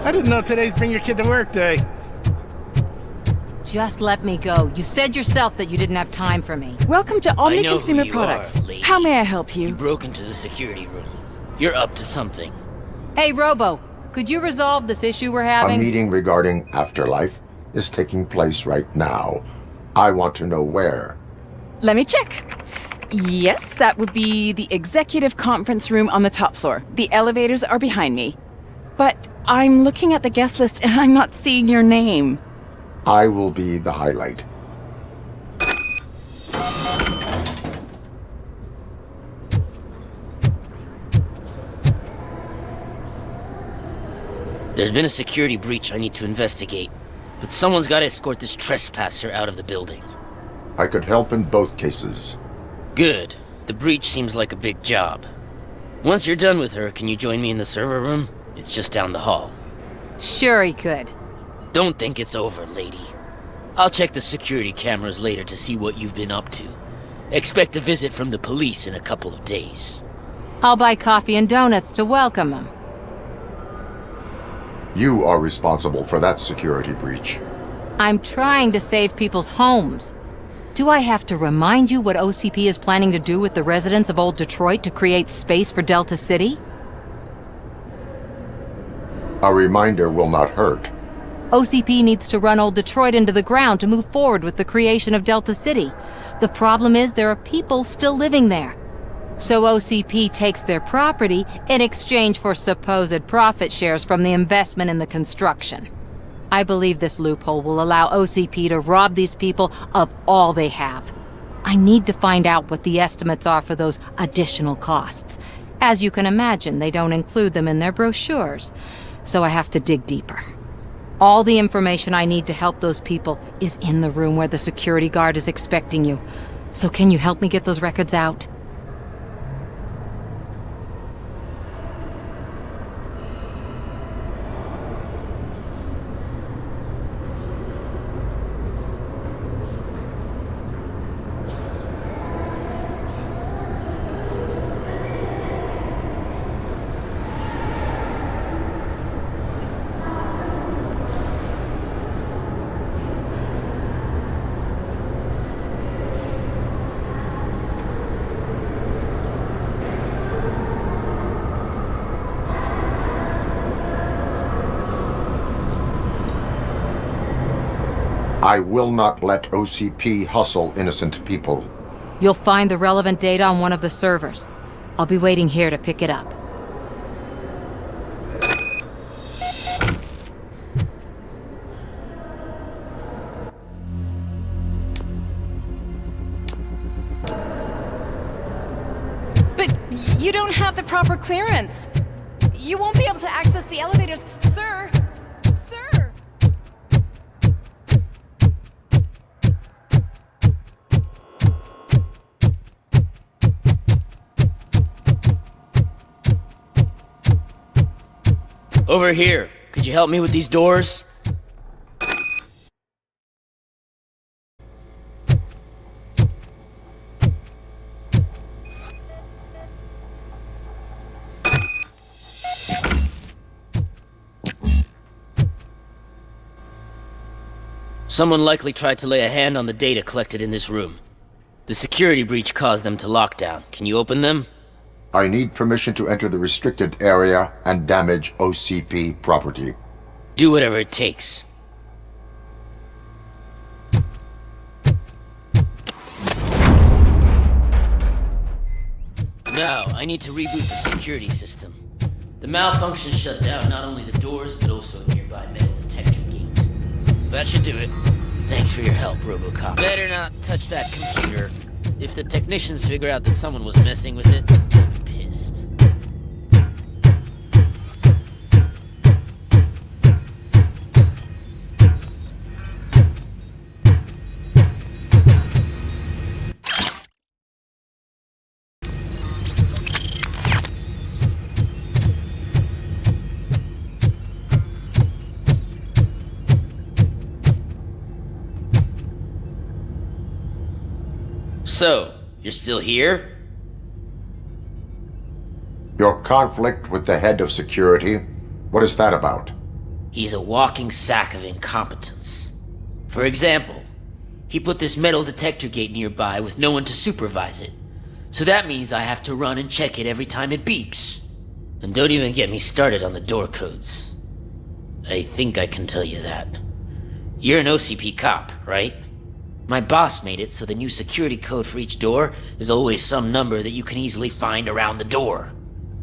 I didn't know today's Bring Your Kid to Work Day. Just let me go. You said yourself that you didn't have time for me. Welcome to I Omni know Consumer who you Products. are, lady. How may I help You you? broke into the security room. You're up to something. Hey, Robo, could you resolve this issue we're A having? meeting regarding afterlife is taking place right now. I want to know where. Let me check. Yes, that would be the executive conference room on the top floor. The elevators are behind me. But I'm looking at the guest list and I'm not seeing your name. I will be the highlight. There's been a security breach I need to investigate, but someone's got to escort this trespasser out of the building. I could help in both cases. Good. The breach seems like a big job. Once you're done with her, can you join me in the server room? It's just down the hall. Sure he could. Don't think it's over, lady. I'll check the security cameras later to see what you've been up to. Expect a visit from the police in a couple of days. I'll buy coffee and donuts to welcome him. You are responsible for that security breach. I'm trying to save people's homes. Do I have to remind you what OCP is planning to do with the residents of Old Detroit to create space for Delta City? A reminder will not hurt. OCP needs to run Old Detroit into the ground to move forward with the creation of Delta City. The problem is there are people still living there. So OCP takes their property in exchange for supposed profit shares from the investment in the construction. I believe this loophole will allow OCP to rob these people of all they have. I need to find out what the estimates are for those additional costs. As you can imagine, they don't include them in their brochures, so I have to dig deeper. All the information I need to help those people is in the room where the security guard is expecting you. So can you help me get those records out? I will not let OCP hustle innocent people. You'll find the relevant data on one of the servers. I'll be waiting here to pick it up. But you don't have the proper clearance. You won't be able to access the elevators, sir. Sir! Over here. Could you help me with these doors? Someone likely tried to lay a hand on the data collected in this room. The security breach caused them to lock down. Can you open them? I need permission to enter the restricted area and damage OCP property. Do whatever it takes. Now, I need to reboot the security system. The malfunction shut down not only the doors, but also a nearby metal detector gate. That should do it. Thanks for your help, Robocop. Better not touch that computer. If the technicians figure out that someone was messing with it, they'll be pissed. So, you're still here? Your conflict with the head of security, what is that about? He's a walking sack of incompetence. For example, he put this metal detector gate nearby with no one to supervise it. So that means I have to run and check it every time it beeps. And don't even get me started on the door codes. I think I can tell you that. You're an OCP cop, right? My boss made it so the new security code for each door is always some number that you can easily find around the door.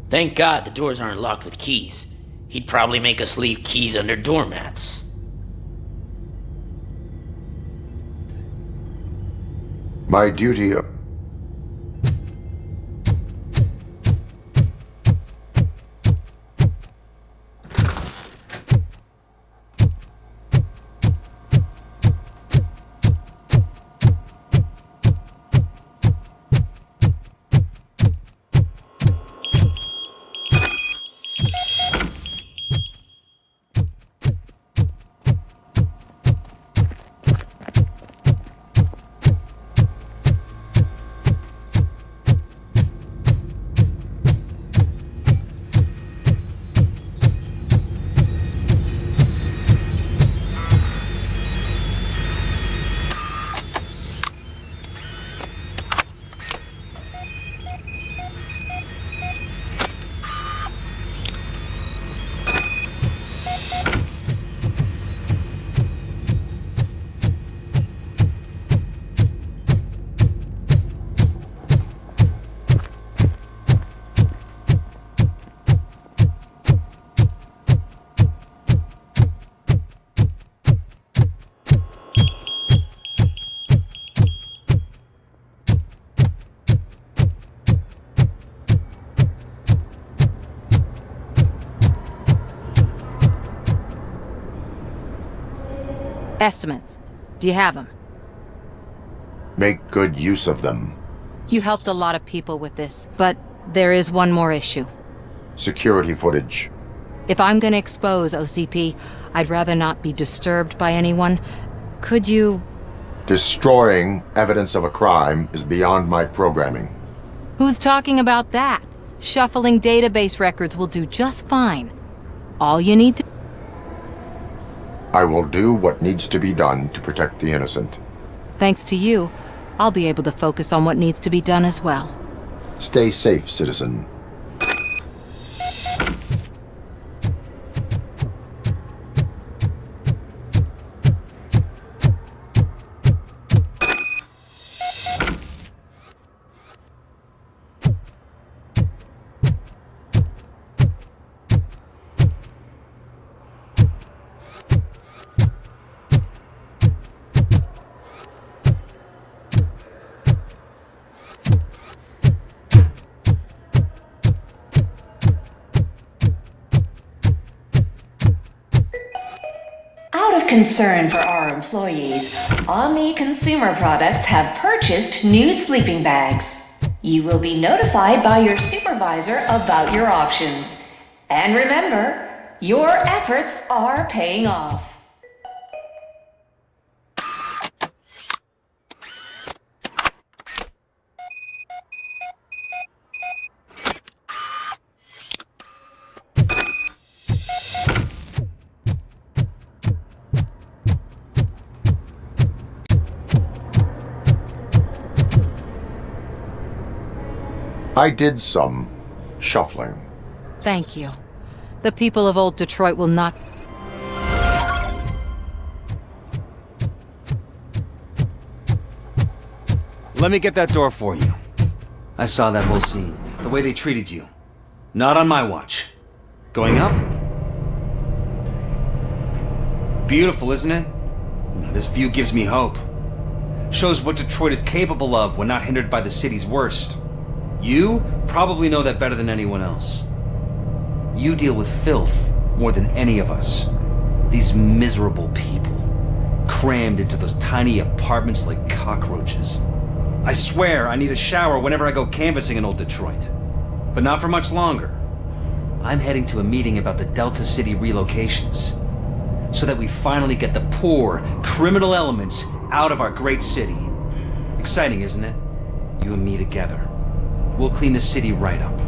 Thank God the doors aren't locked with keys. He'd probably make us leave keys under doormats. My duty... Estimates. Do you have them? Make good use of them. You helped a lot of people with this, but there is one more issue. Security footage. If I'm gonna expose OCP, I'd rather not be disturbed by anyone. Could you... Destroying evidence of a crime is beyond my programming. Who's talking about that? Shuffling database records will do just fine. All you need to... I will do what needs to be done to protect the innocent. Thanks to you, I'll be able to focus on what needs to be done as well. Stay safe, citizen. Out of concern for our employees, Omni Consumer Products have purchased new sleeping bags. You will be notified by your supervisor about your options. And remember, your efforts are paying off. I did some shuffling. Thank you. The people of Old Detroit will not... Let me get that door for you. I saw that whole scene. The way they treated you. Not on my watch. Going up? Beautiful, isn't it? This view gives me hope. Shows what Detroit is capable of when not hindered by the city's worst. You probably know that better than anyone else. You deal with filth more than any of us. These miserable people, crammed into those tiny apartments like cockroaches. I swear I need a shower whenever I go canvassing in Old Detroit. But not for much longer. I'm heading to a meeting about the Delta City relocations, so that we finally get the poor, criminal elements out of our great city. Exciting, isn't it? You and me together. We'll clean the city right up.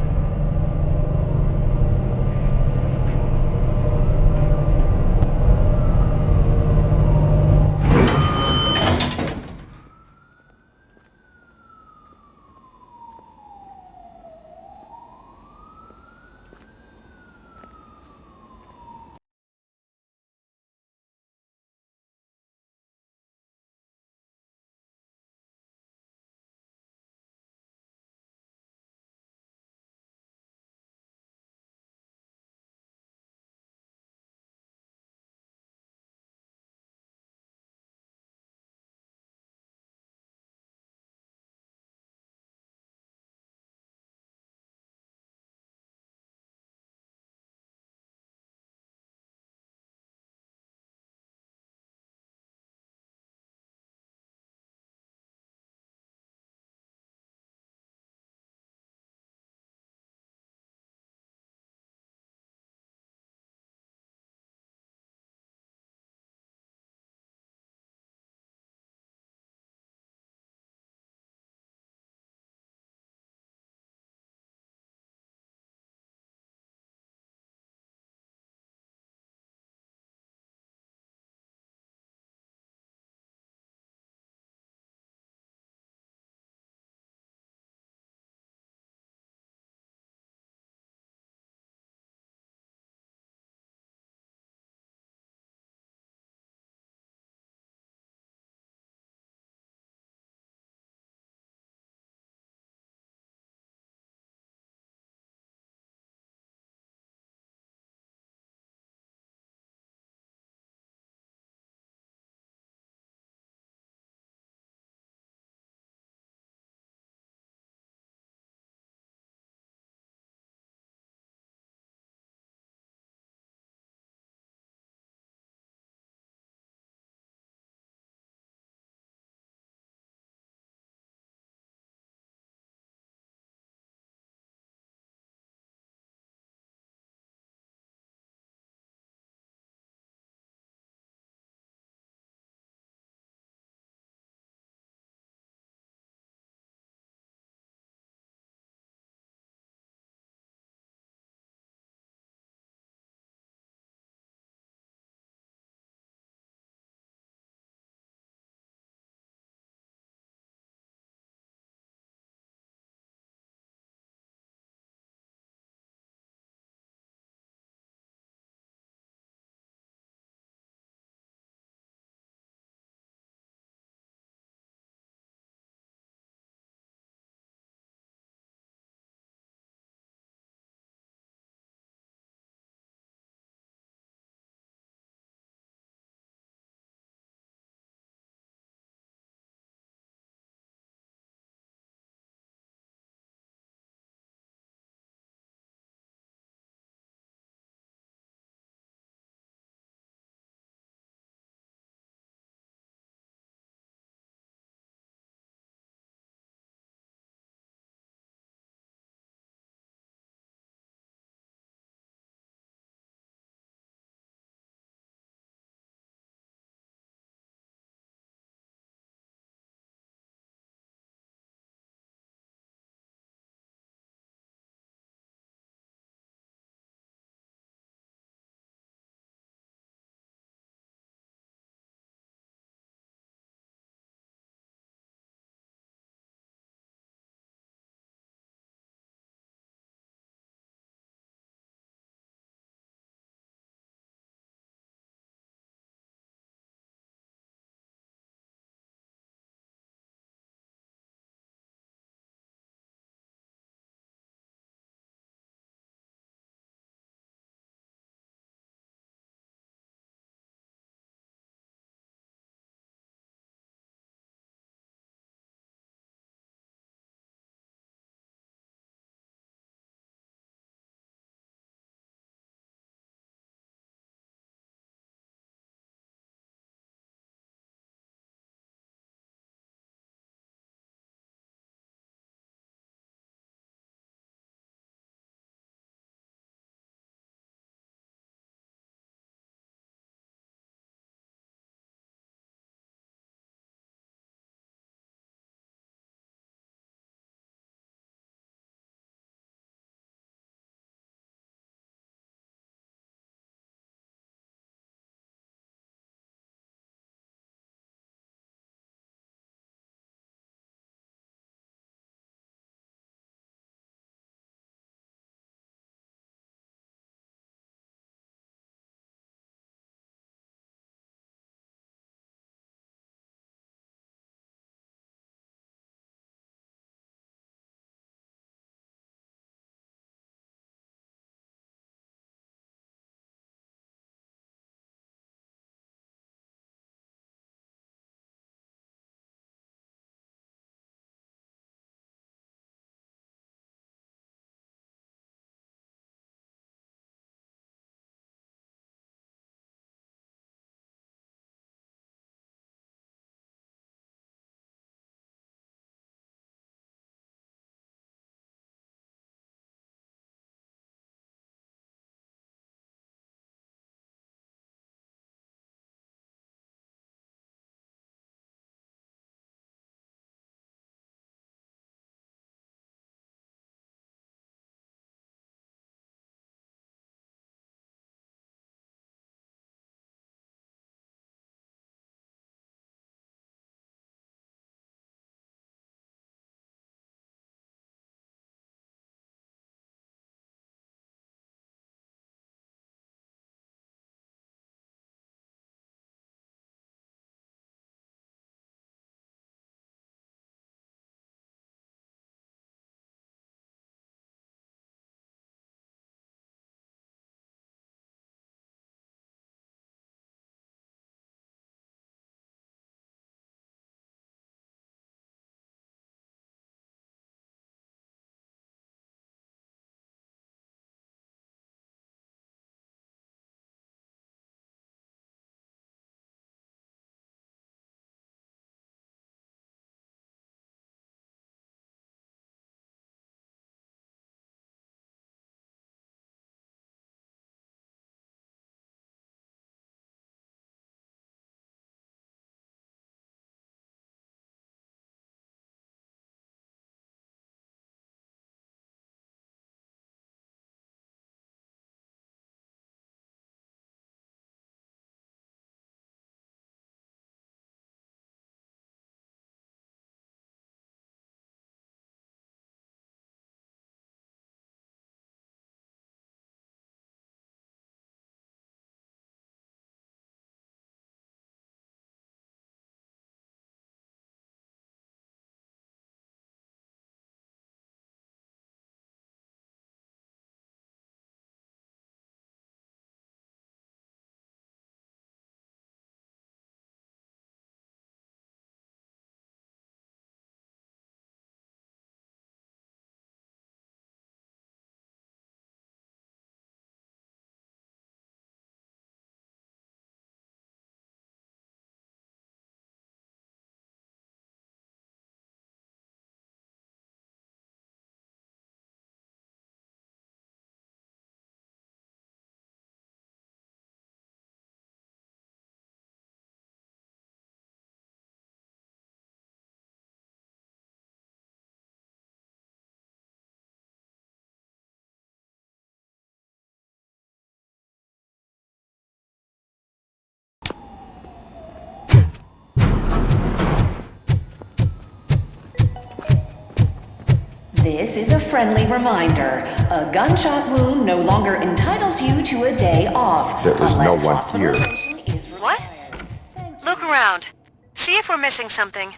This is a friendly reminder. A gunshot wound no longer entitles you to a day off. There is no unless one here. hospitalization is What? required. Look around. See if we're missing something.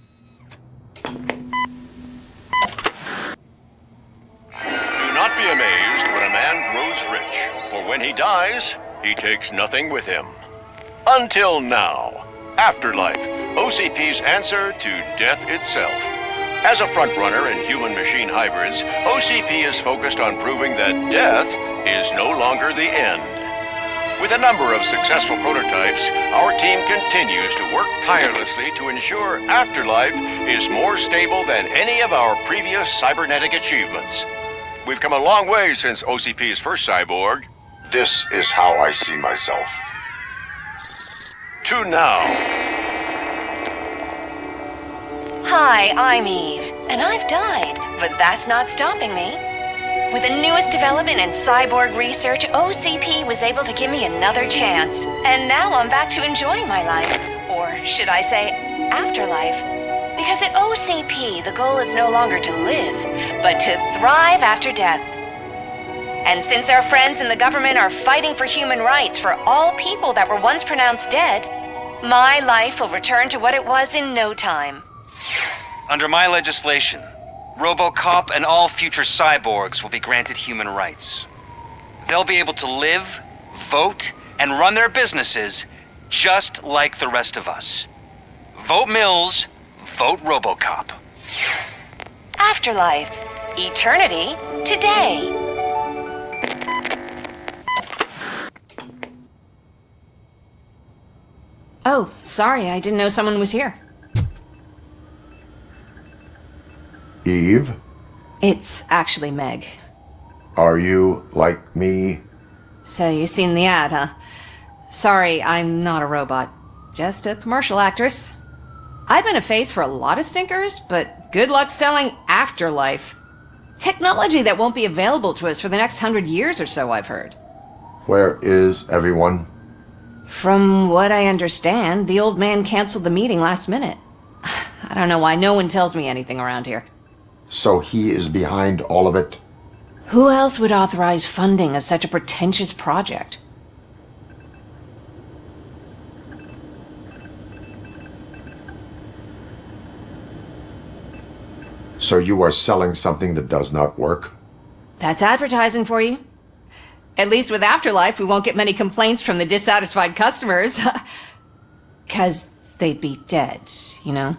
Do not be amazed when a man grows rich, for when he dies, he takes nothing with him. Until now. Afterlife, OCP's answer to death itself. As a frontrunner in human-machine hybrids, OCP is focused on proving that death is no longer the end. With a number of successful prototypes, our team continues to work tirelessly to ensure Afterlife is more stable than any of our previous cybernetic achievements. We've come a long way since OCP's first cyborg. This is how I see myself. To now. Hi, I'm Eve, and I've died, but that's not stopping me. With the newest development in cyborg research, OCP was able to give me another chance. And now I'm back to enjoying my life. Or should I say, afterlife? Because at OCP, the goal is no longer to live, but to thrive after death. And since our friends in the government are fighting for human rights for all people that were once pronounced dead, my life will return to what it was in no time. Under my legislation, Robocop and all future cyborgs will be granted human rights. They'll be able to live, vote, and run their businesses just like the rest of us. Vote Mills, vote Robocop. Afterlife. Eternity. Today. Oh, sorry, I didn't know someone was here. Eve, It's actually Meg. are you like me? So you've seen the ad, huh? Sorry, I'm not a robot. Just a commercial actress. I've been a face for a lot of stinkers, but good luck selling Afterlife. Technology that won't be available to us for the next 100 years or so, I've heard. Where is everyone? From what I understand, the old man canceled the meeting last minute. I don't know why no one tells me anything around here. So he is behind all of it? Who else would authorize funding of such a pretentious project? So you are selling something that does not work? That's advertising for you. At least with Afterlife, we won't get many complaints from the dissatisfied customers. 'Cause they'd be dead, you know?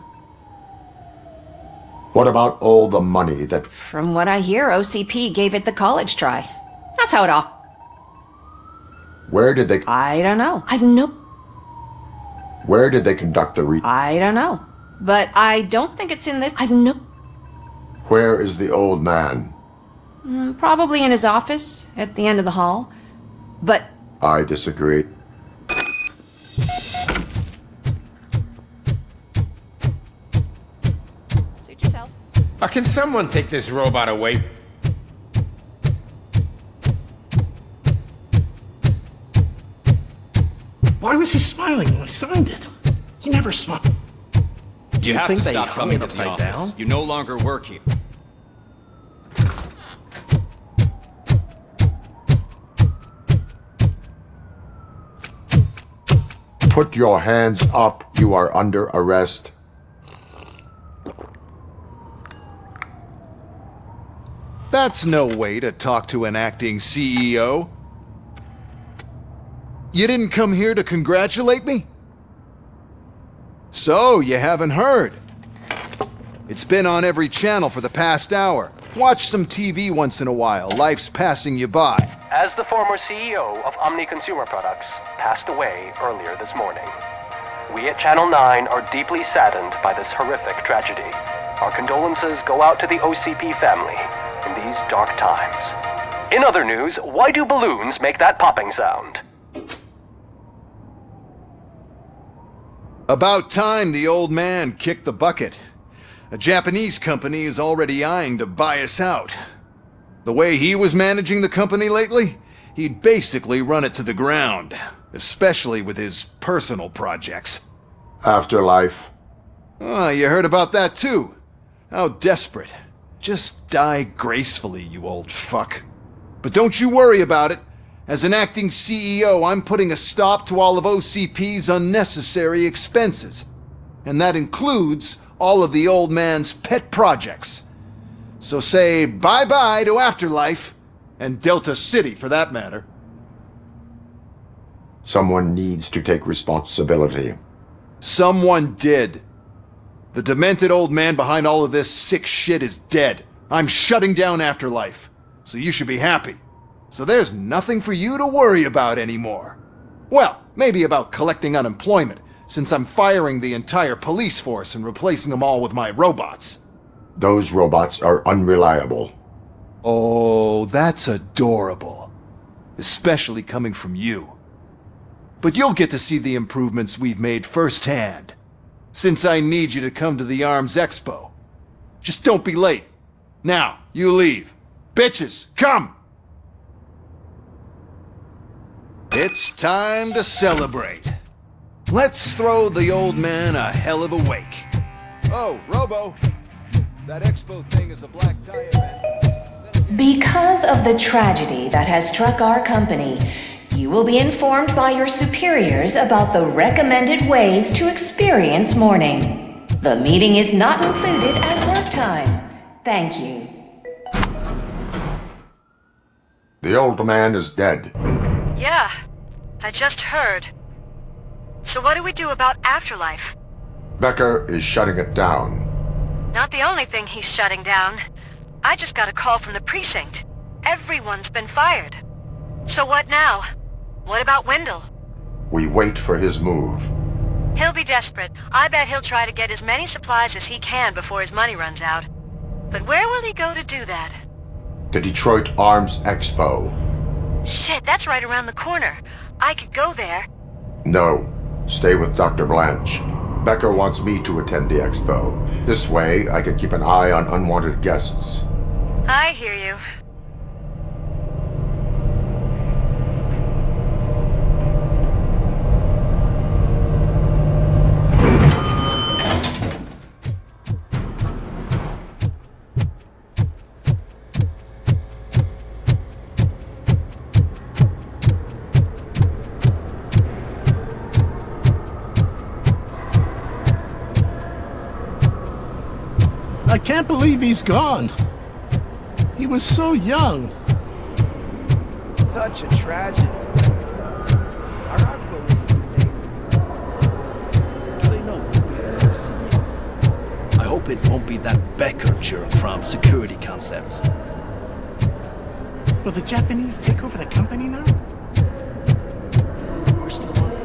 What about all the money that... From what I hear, OCP gave it the college try. That's how it off. Where did they... I don't know. Where did they conduct the I don't know. But I don't think it's in this. Where is the old man? Probably in his office at the end of the hall. But I disagree. suit yourself. Can someone take this robot away? Why was he smiling when I signed it? He never smiled. Do you have think to they stop hung coming it upside upside down? down? You no longer work here. Put your hands up. You are under arrest. That's no way to talk to an acting CEO. You didn't come here to congratulate me? So, you haven't heard. It's been on every channel for the past hour. Watch some TV once in a while. Life's passing you by. As the former CEO of Omni Consumer Products passed away earlier this morning, we at Channel 9 are deeply saddened by this horrific tragedy. Our condolences go out to the OCP family in these dark times. In other news, why do balloons make that popping sound? About time the old man kicked the bucket. A Japanese company is already eyeing to buy us out. The way he was managing the company lately, he'd basically run it to the ground, especially with his personal projects. Afterlife. Oh, you heard about that too? How desperate. Just die gracefully, you old fuck. But don't you worry about it. As an acting CEO, I'm putting a stop to all of OCP's unnecessary expenses. And that includes all of the old man's pet projects. So say bye-bye to Afterlife, and Delta City for that matter. Someone needs to take responsibility. Someone did. The demented old man behind all of this sick shit is dead. I'm shutting down Afterlife, so you should be happy. So there's nothing for you to worry about anymore. Well, maybe about collecting unemployment, since I'm firing the entire police force and replacing them all with my robots. Those robots are unreliable. Oh, that's adorable. Especially coming from you. But you'll get to see the improvements we've made firsthand. Since I need you to come to the ARMS Expo. Just don't be late. Now, you leave. Bitches, come! It's time to celebrate. Let's throw the old man a hell of a wake. Oh, Robo, that expo thing is a black tie event. Because of the tragedy that has struck our company, you will be informed by your superiors about the recommended ways to experience mourning. The meeting is not included as work time. Thank you. The old man is dead. Yeah, I just heard. So what do we do about Afterlife? Becker is shutting it down. Not the only thing he's shutting down. I just got a call from the precinct. Everyone's been fired. So what now? What about Wendell? We wait for his move. He'll be desperate. I bet he'll try to get as many supplies as he can before his money runs out. But where will he go to do that? The Detroit Arms Expo. Shit, that's right around the corner. I could go there. No. Stay with Dr. Blanche. Becker wants me to attend the expo. This way, I can keep an eye on unwanted guests. I hear you. I can't believe he's gone. He was so young. Such a tragedy. Our outpost is safe. Do they know we'll be able to see you? I hope it won't be that Becker jerk from Security Concepts. Will the Japanese take over the company now? We're still on.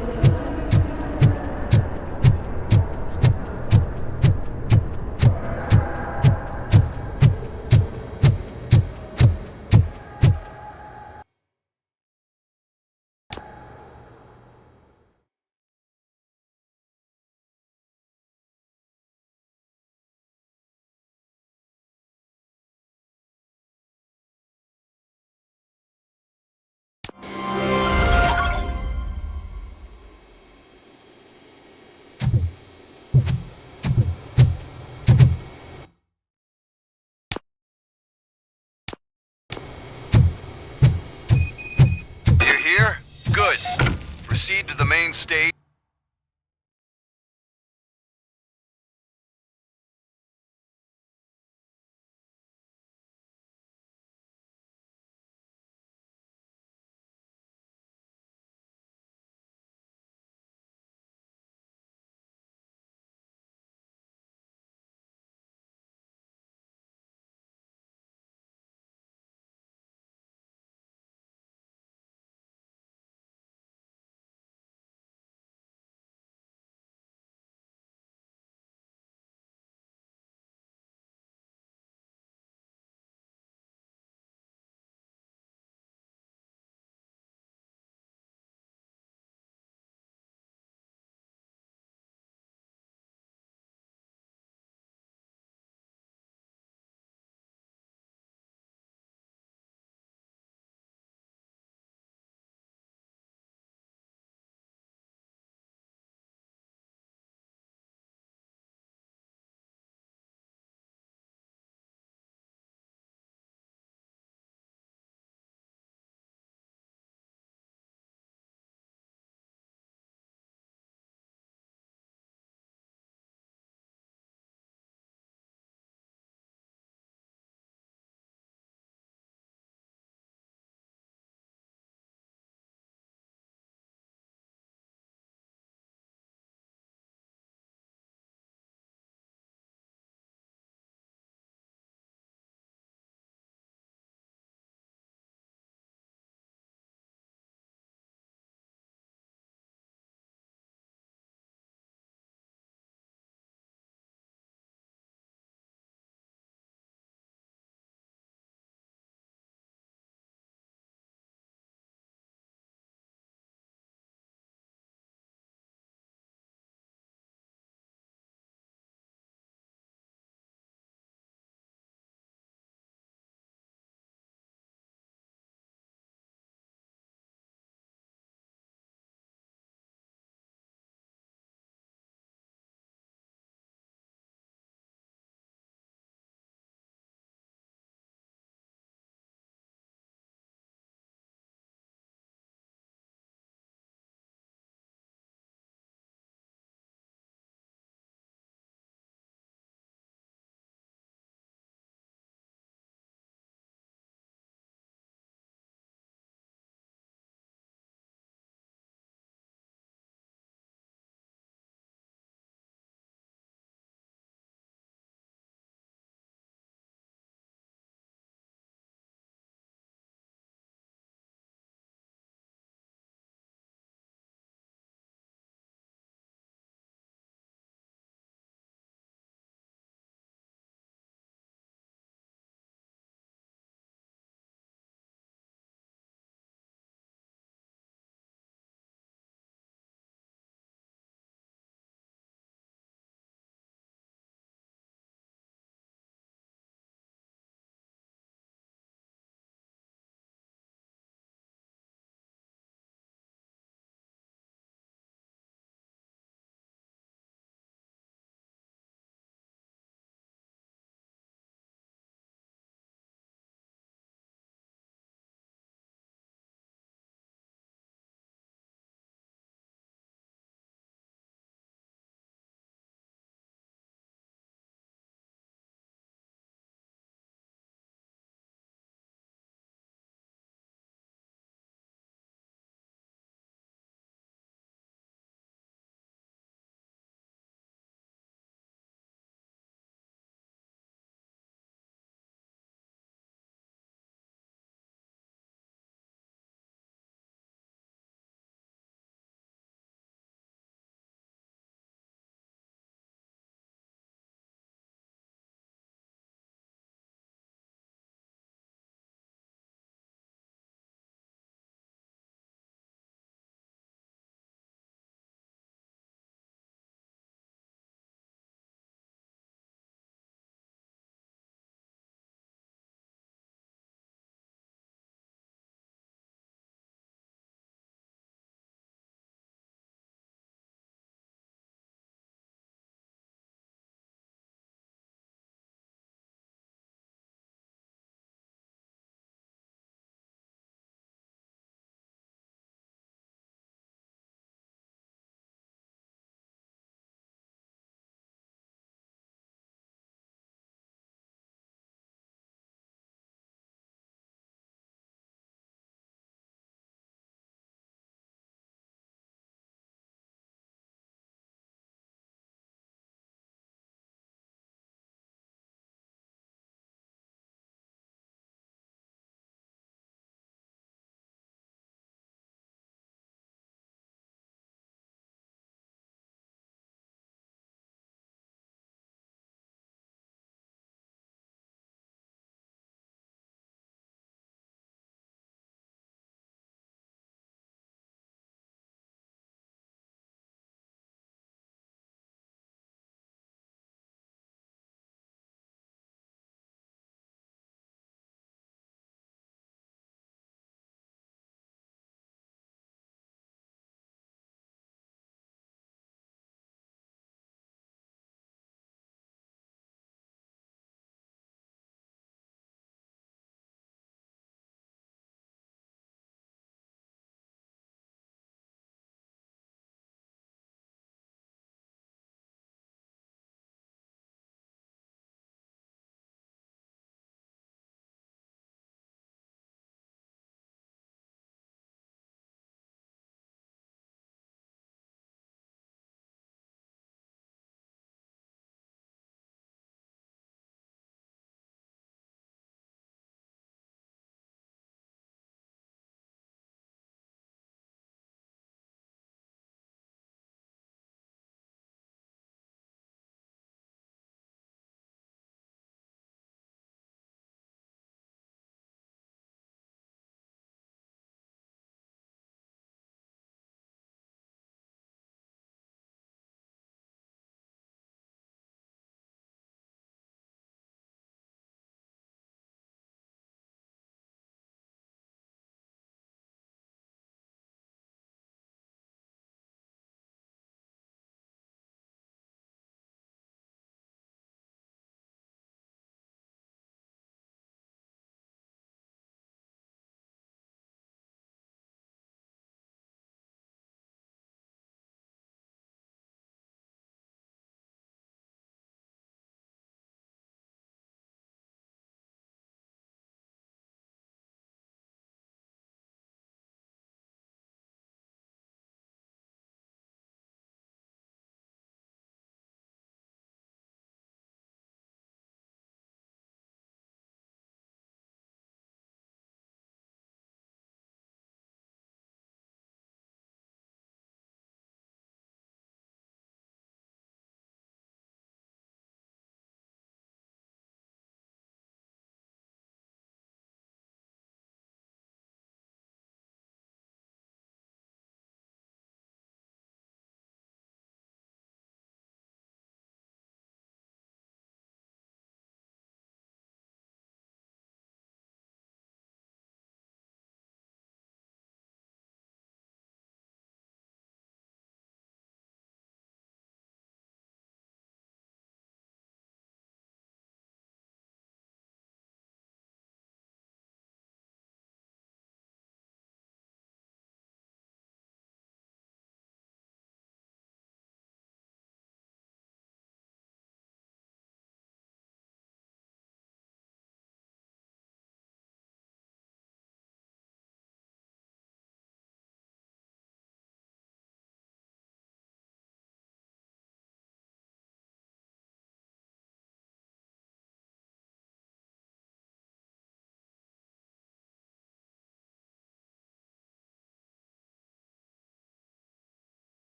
You're here? Good. Proceed to the main stage.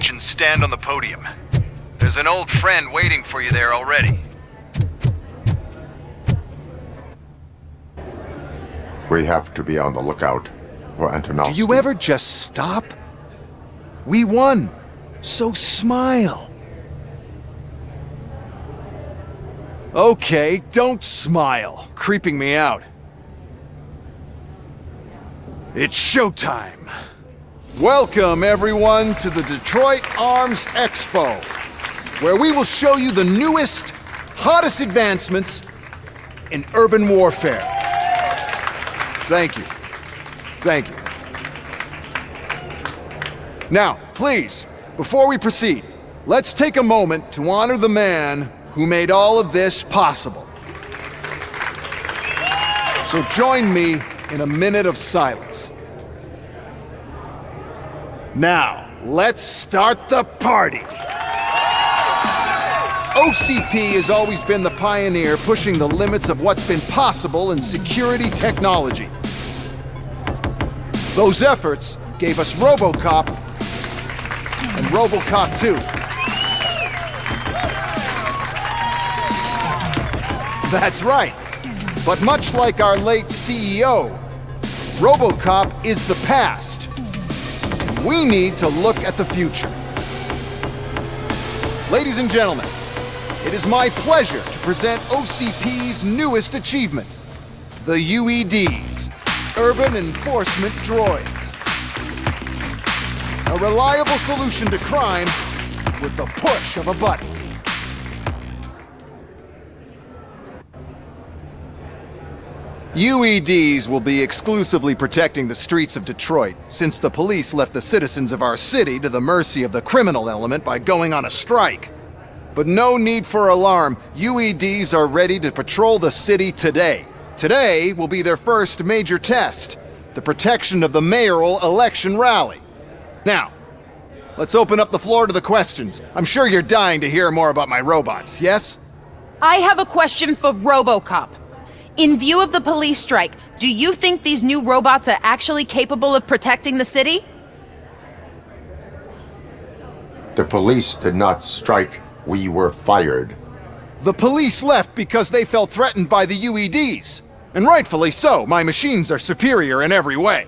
Congratulations stand on the podium. There's an old friend waiting for you there already. We have to be on the lookout for Antonovsky. Do you ever just stop? We won, so smile. Okay, don't smile. Creeping me out. It's showtime. Welcome, everyone, to the Detroit Arms Expo, where we will show you the newest, hottest advancements in urban warfare. Thank you. Thank you. Now, please, before we proceed, let's take a moment to honor the man who made all of this possible. So join me in a minute of silence. Now, let's start the party. OCP has always been the pioneer pushing the limits of what's been possible in security technology. Those efforts gave us Robocop and Robocop 2. That's right. But much like our late CEO, Robocop is the past. We need to look at the future. Ladies and gentlemen, it is my pleasure to present OCP's newest achievement, the UEDs, Urban Enforcement Droids. A reliable solution to crime with the push of a button. UEDs will be exclusively protecting the streets of Detroit, since the police left the citizens of our city to the mercy of the criminal element by going on a strike. But no need for alarm, UEDs are ready to patrol the city today. Today will be their first major test, the protection of the mayoral election rally. Now, let's open up the floor to the questions. I'm sure you're dying to hear more about my robots, yes? I have a question for Robocop. In view of the police strike, do you think these new robots are actually capable of protecting the city? The police did not strike. We were fired. The police left because they felt threatened by the UEDs. And rightfully so, my machines are superior in every way.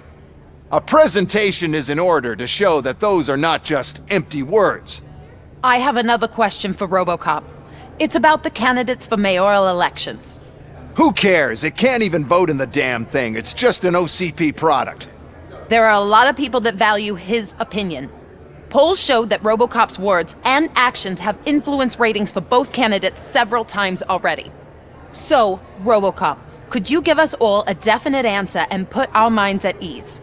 A presentation is in order to show that those are not just empty words. I have another question for Robocop. It's about the candidates for mayoral elections. Who cares? It can't even vote in the damn thing. It's just an OCP product. There are a lot of people that value his opinion. Polls showed that Robocop's words and actions have influenced ratings for both candidates several times already. So, Robocop, could you give us all a definite answer and put our minds at ease?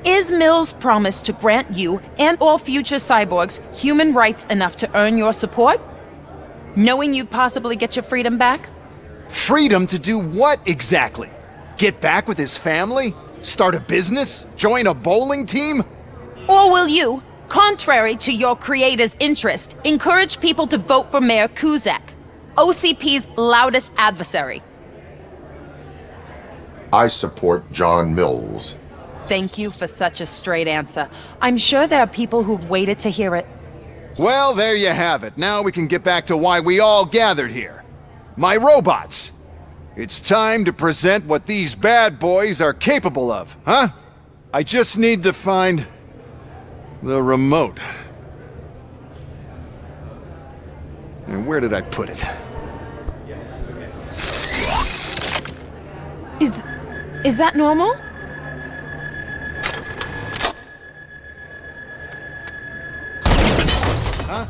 Is Mills' promise to grant you and all future cyborgs human rights enough to earn your support? Knowing you'd possibly get your freedom back? Freedom to do what exactly? Get back with his family? Start a business? Join a bowling team? Or will you, contrary to your creator's interest, encourage people to vote for Mayor Kuzak, OCP's loudest adversary? I support John Mills. Thank you for such a straight answer. I'm sure there are people who've waited to hear it. Well, there you have it. Now we can get back to why we all gathered here. My robots! It's time to present what these bad boys are capable of, huh? I just need to find the remote. And where did I put it? Is that normal? Huh?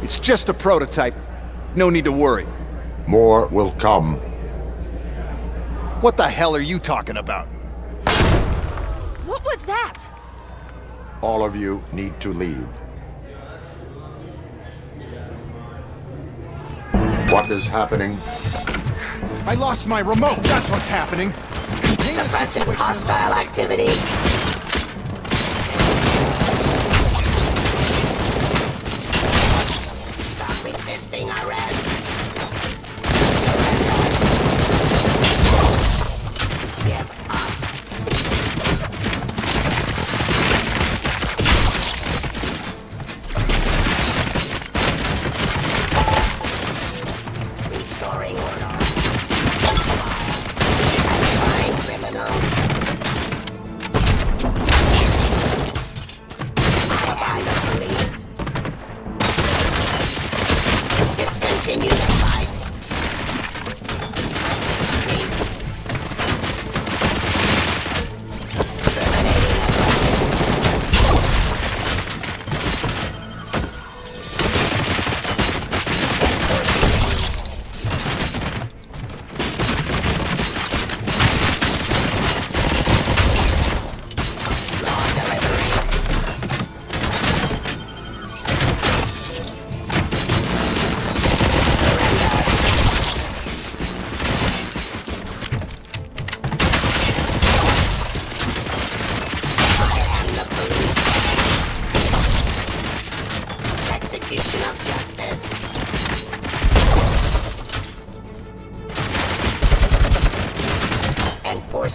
It's just a prototype. No need to worry. More will come. What the hell are you talking about? What was that? All of you need to leave. What is happening? I lost my remote, that's what's happening. Contain the Suppressing situation. hostile activity. Stop resisting arrest. Give up.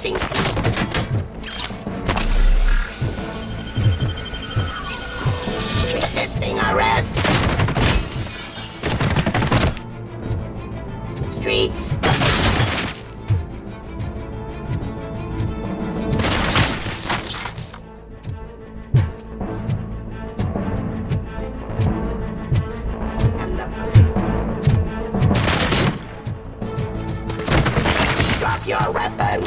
Missing feet. Resisting arrest. Streets. Drop your weapon.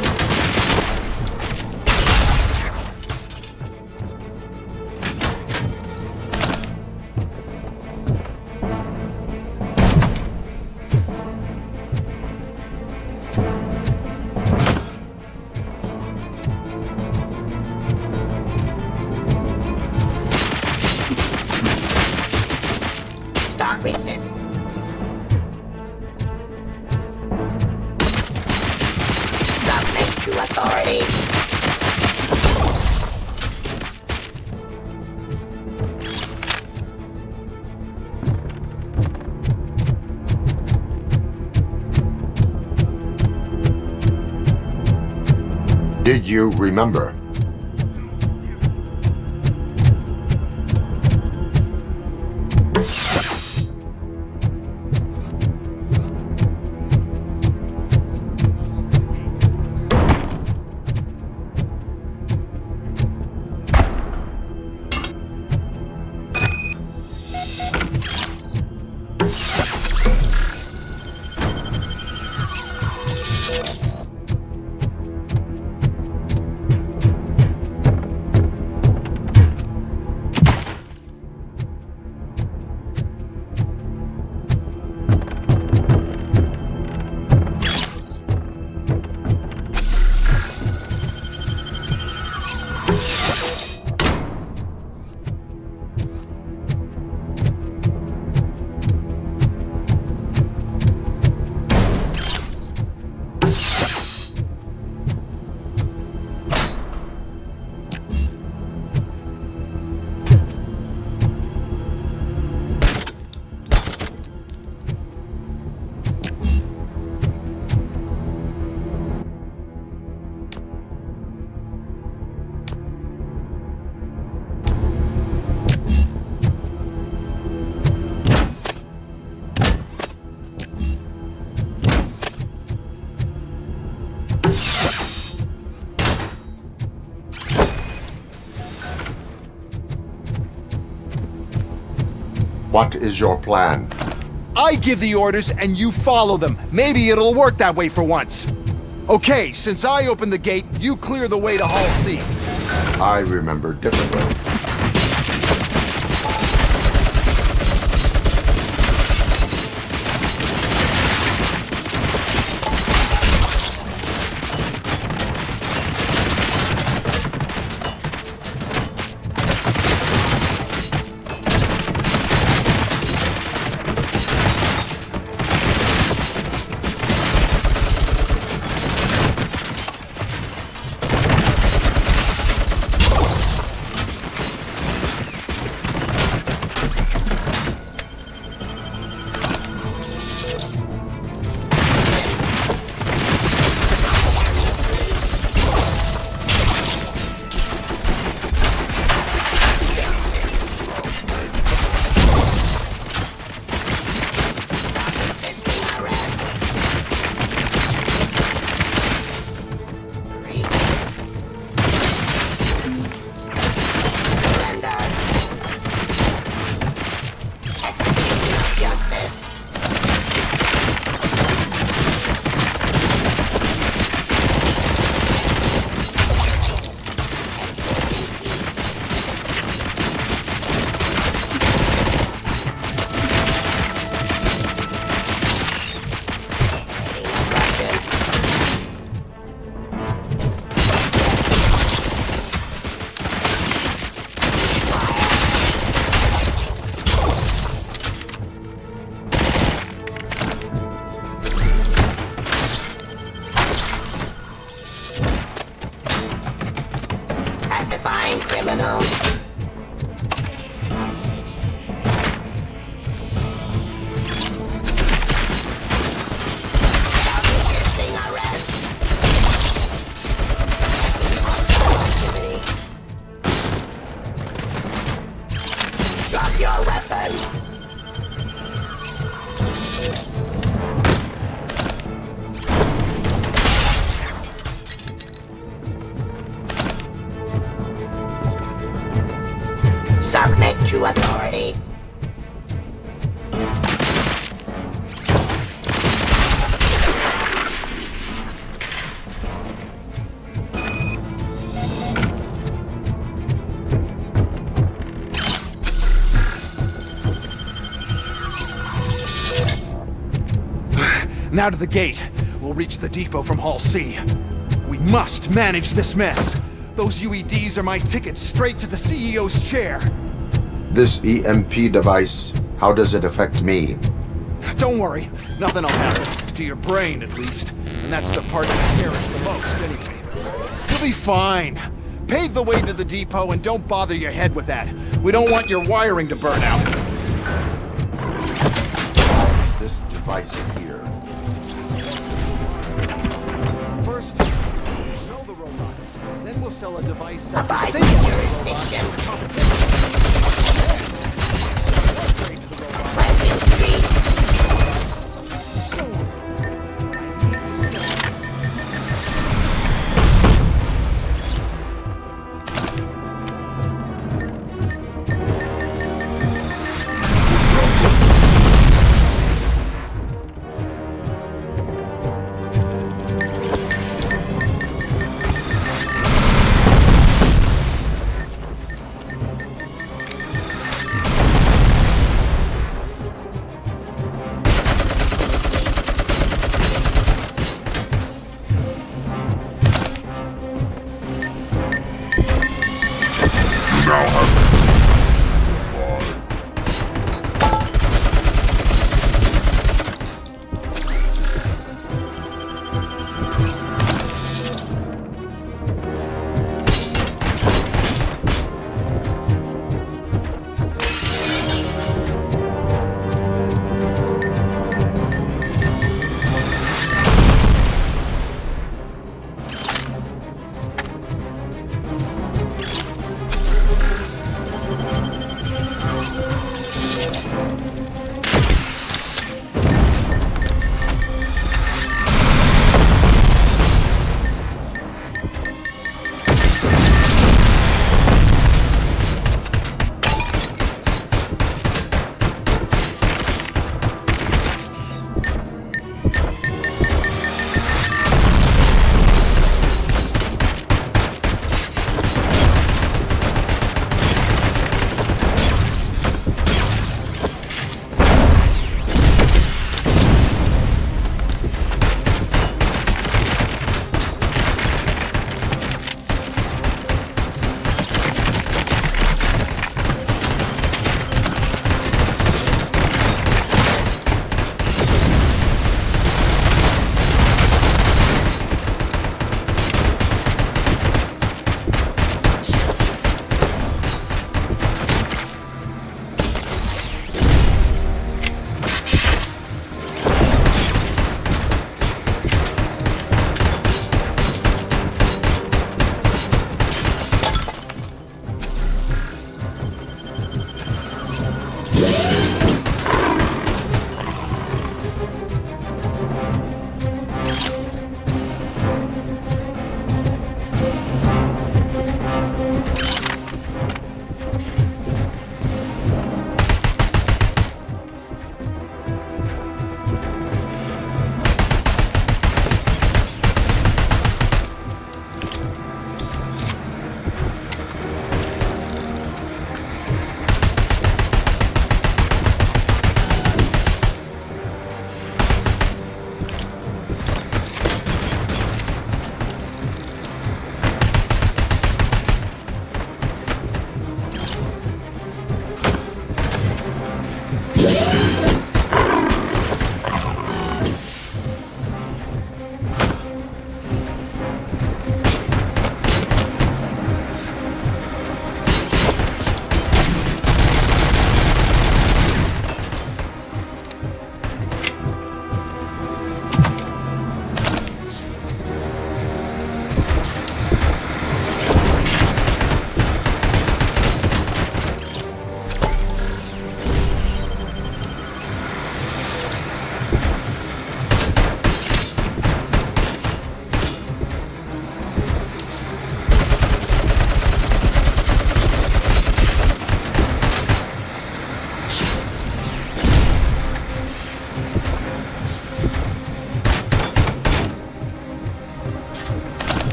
Stop resist. Submit to authority. Did you remember? What is your plan? I give the orders and you follow them. Maybe it'll work that way for once. Okay, since I opened the gate, you clear the way to Hall C. I remember differently. Pacifying criminals. Resisting arrest. Submit to authority. Now to the gate. We'll reach the depot from Hall C. We must manage this mess. Those UEDs are my ticket straight to the CEO's chair. This EMP device, how does it affect me? Don't worry, nothing will happen. To your brain, at least. And that's the part you cherish the most, anyway. You'll be fine. Pave the way to the depot and don't bother your head with that. We don't want your wiring to burn out. It's this device here. First, sell the robots. Then we'll sell a device that Abide disables the jurisdiction. robots from competition. Pleasant Street. So, I need to sell.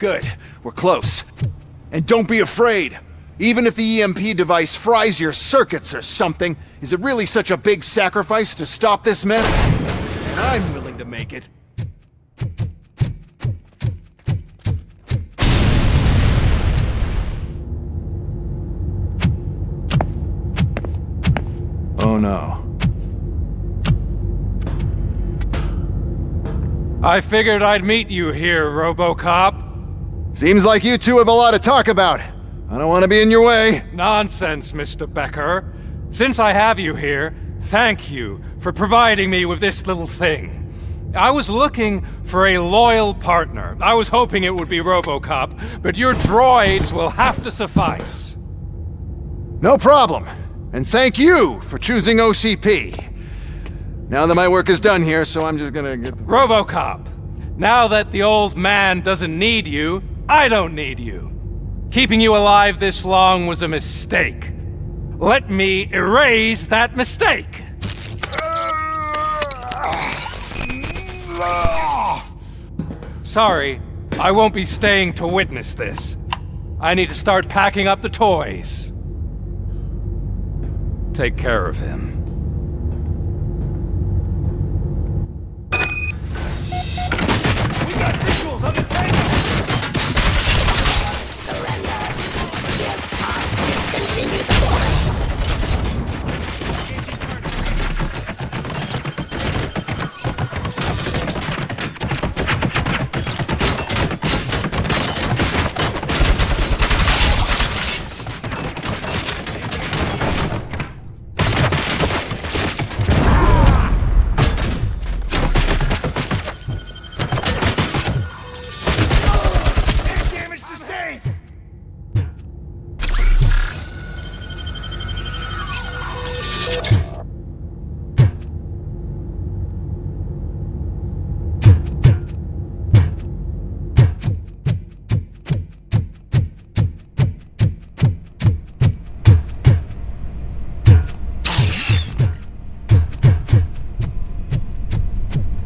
Good. We're close. And don't be afraid. Even if the EMP device fries your circuits or something, is it really such a big sacrifice to stop this mess? And I'm willing to make it. Oh no. I figured I'd meet you here, Robocop. Seems like you two have a lot to talk about. I don't want to be in your way. Nonsense, Mr. Becker. Since I have you here, thank you for providing me with this little thing. I was looking for a loyal partner. I was hoping it would be Robocop, but your droids will have to suffice. No problem. And thank you for choosing OCP. Now that my work is done here, so I'm just gonna get... Robocop, now that the old man doesn't need you, I don't need you. Keeping you alive this long was a mistake. Let me erase that mistake. Sorry, I won't be staying to witness this. I need to start packing up the toys. Take care of him. We got visuals on the tank! Surrender. Give up. Continue the war.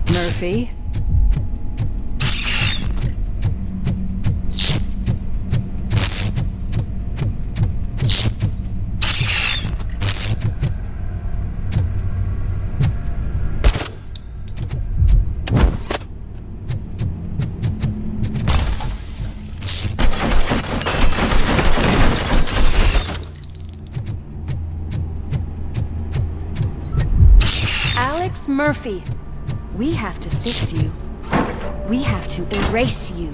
Murphy? Alex Murphy. We have to fix you. We have to erase you.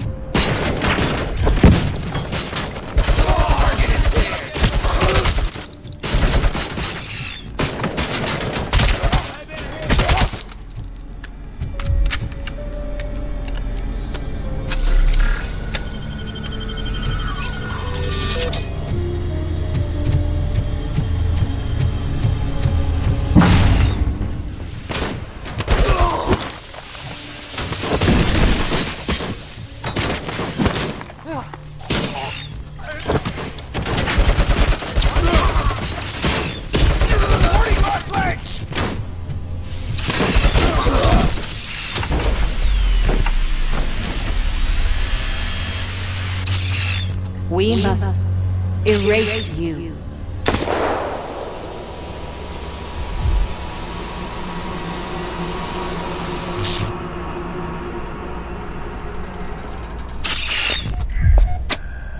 We must erase you.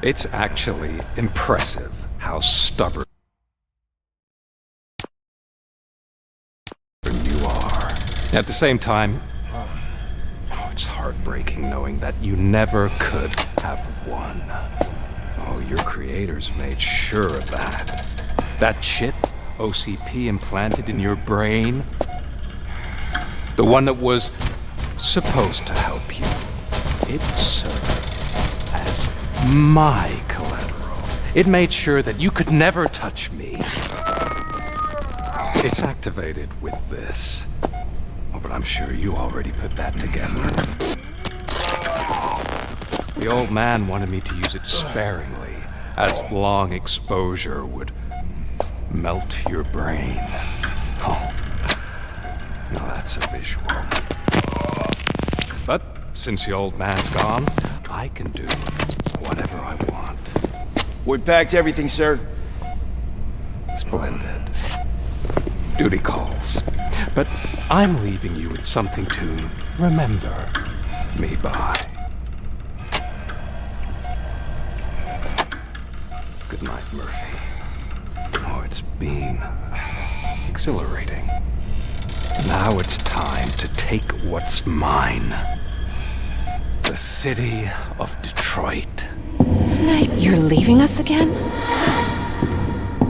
It's actually impressive how stubborn you are. At the same time, it's heartbreaking knowing that you never could have won. Oh, your creators made sure of that. That chip OCP implanted in your brain, the one that was supposed to help you, it served as my collateral. It made sure that you could never touch me. It's activated with this. Oh, but I'm sure you already put that together. The old man wanted me to use it sparingly, as long exposure would melt your brain. Oh, now that's a visual. But since the old man's gone, I can do whatever I want. We packed everything, sir. Splendid. Duty calls. But I'm leaving you with something to remember me by. Good night, Murphy. Oh, it's been exhilarating. Now it's time to take what's mine. The city of Detroit. You're leaving us again?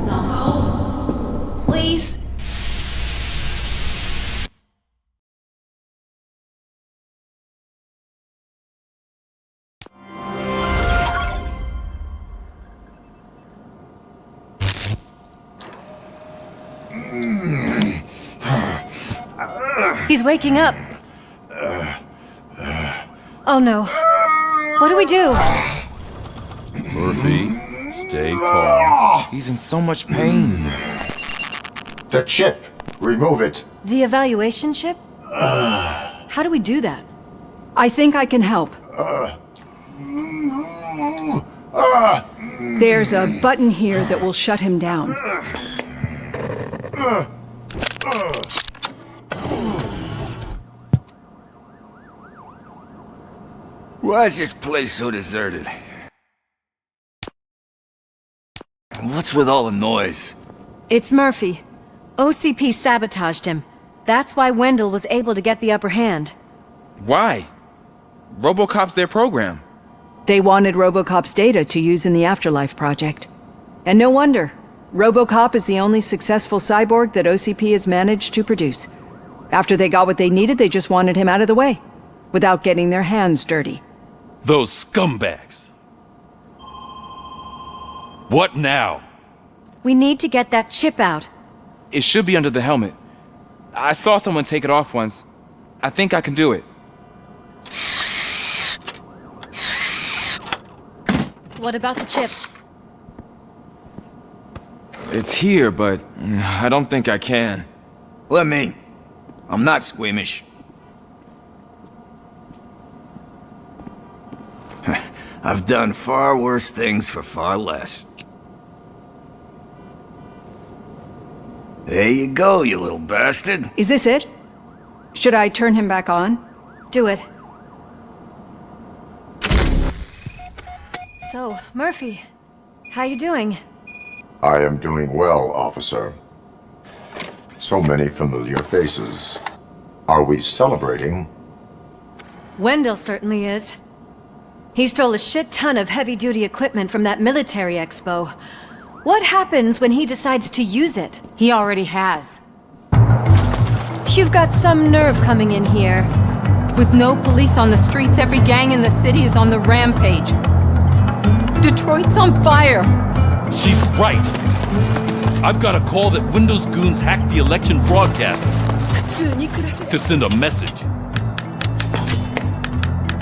Don't go. Please. He's waking up. Oh no. What do we do? Murphy, stay calm. He's in so much pain. The chip! Remove it! The evaluation chip? How do we do that? I think I can help. There's a button here that will shut him down. Why is this place so deserted? What's with all the noise? It's Murphy. OCP sabotaged him. That's why Wendell was able to get the upper hand. Why? Robocop's their program. They wanted Robocop's data to use in the Afterlife project. And no wonder. Robocop is the only successful cyborg that OCP has managed to produce. After they got what they needed, they just wanted him out of the way, without getting their hands dirty. Those scumbags. What now? We need to get that chip out. It should be under the helmet. I saw someone take it off once. I think I can do it. What about the chip? It's here, but I don't think I can. Let me. I'm not squeamish. I've done far worse things for far less. There you go, you little bastard. Is this it? Should I turn him back on? Do it. So, Murphy, how you doing? I am doing well, officer. So many familiar faces. Are we celebrating? Wendell certainly is. He stole a shit ton of heavy-duty equipment from that military expo. What happens when he decides to use it? He already has. You've got some nerve coming in here. With no police on the streets, every gang in the city is on the rampage. Detroit's on fire! She's right! I've got a call that Windows goons hacked the election broadcast to send a message.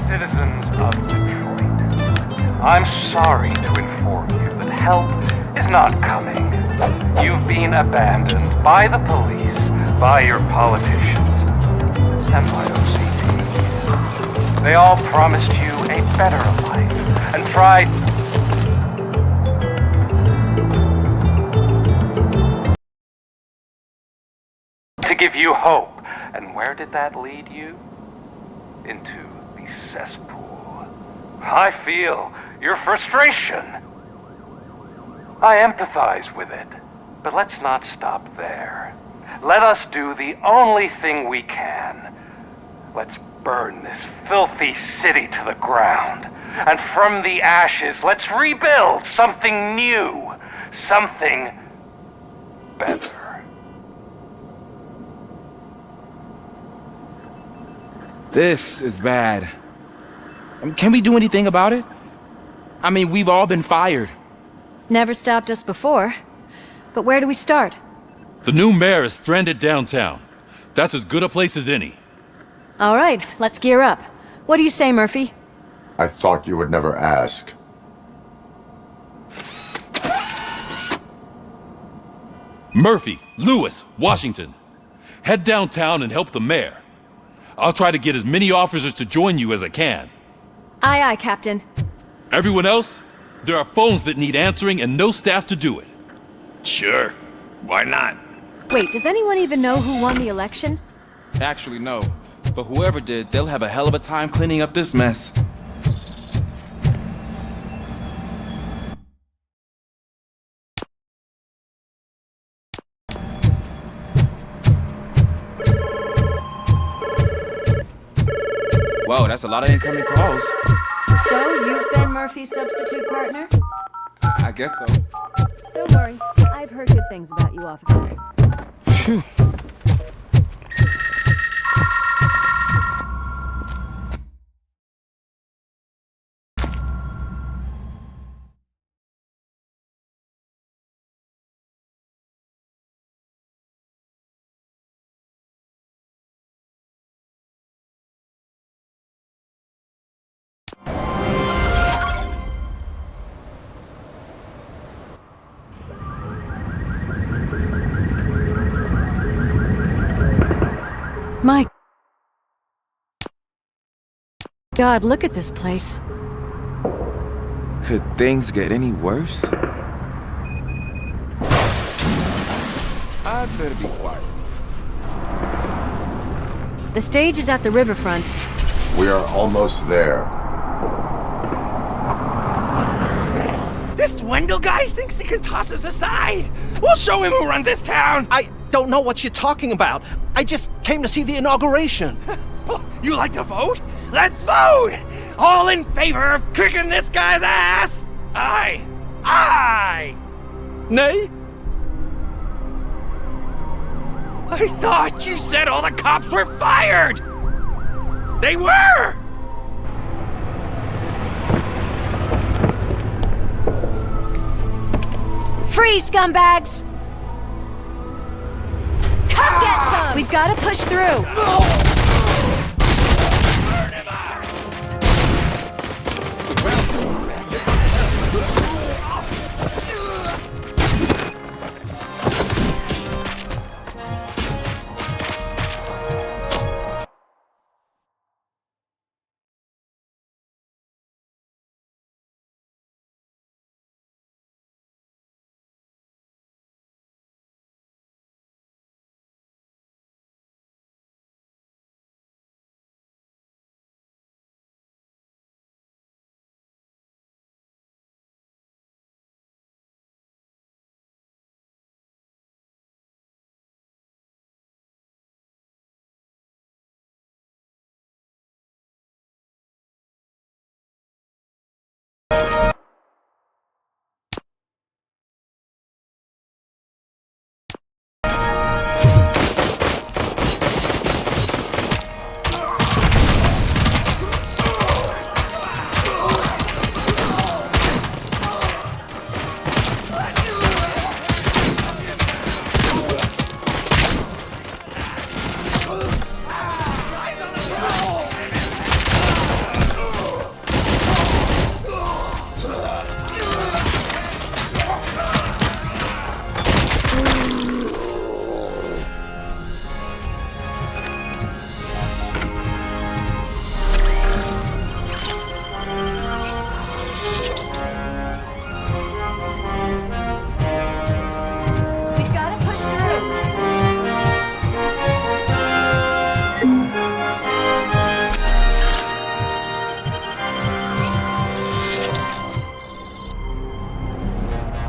Citizens of Detroit, I'm sorry to inform you that help is not coming. You've been abandoned by the police, by your politicians, and by OCPs. They all promised you a better life and tried to give you hope. And where did that lead you? Into the cesspool. I feel your frustration. I empathize with it. But let's not stop there. Let us do the only thing we can. Let's burn this filthy city to the ground. And from the ashes, let's rebuild something new. Something better. This is bad. Can we do anything about it? I mean, we've all been fired. Never stopped us before. But where do we start? The new mayor is stranded downtown. That's as good a place as any. All right, let's gear up. What do you say, Murphy? I thought you would never ask. Murphy, Lewis, Washington. Head downtown and help the mayor. I'll try to get as many officers to join you as I can. Aye, aye, Captain. Everyone else, there are phones that need answering and no staff to do it. Sure. Why not? Wait, does anyone even know who won the election? Actually, no. But whoever did, they'll have a hell of a time cleaning up this mess. Whoa, that's a lot of incoming calls. So, you've been Murphy's substitute partner? I guess so. Don't worry, I've heard good things about you, officer. Phew. My God, look at this place. Could things get any worse? I'd better be quiet. The stage is at the riverfront. We are almost there. This Wendell guy thinks he can toss us aside. We'll show him who runs this town. I don't know what you're talking about. I just came to see the inauguration. You like to vote? Let's vote! All in favor of kicking this guy's ass? Aye. Aye! Nay? I thought you said all the cops were fired! They were! Free, scumbags! Come get some! We've got to push through!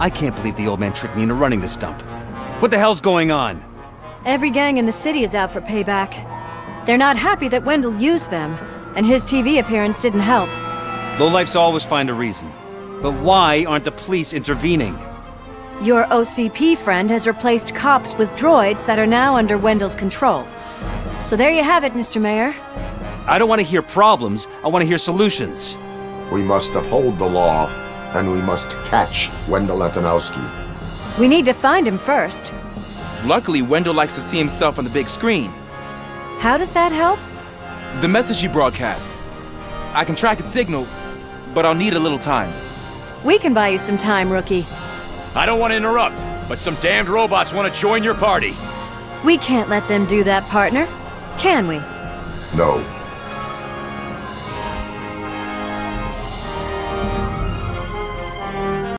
I can't believe the old man tricked me into running this dump. What the hell's going on? Every gang in the city is out for payback. They're not happy that Wendell used them, and his TV appearance didn't help. Lowlifes always find a reason. But why aren't the police intervening? Your OCP friend has replaced cops with droids that are now under Wendell's control. So there you have it, Mr. Mayor. I don't want to hear problems, I want to hear solutions. We must uphold the law, and we must catch Wendell Antonowski. We need to find him first. Luckily, Wendell likes to see himself on the big screen. How does that help? The message he broadcast. I can track its signal, but I'll need a little time. We can buy you some time, rookie. I don't want to interrupt, but some damned robots want to join your party. We can't let them do that, partner. Can we? No.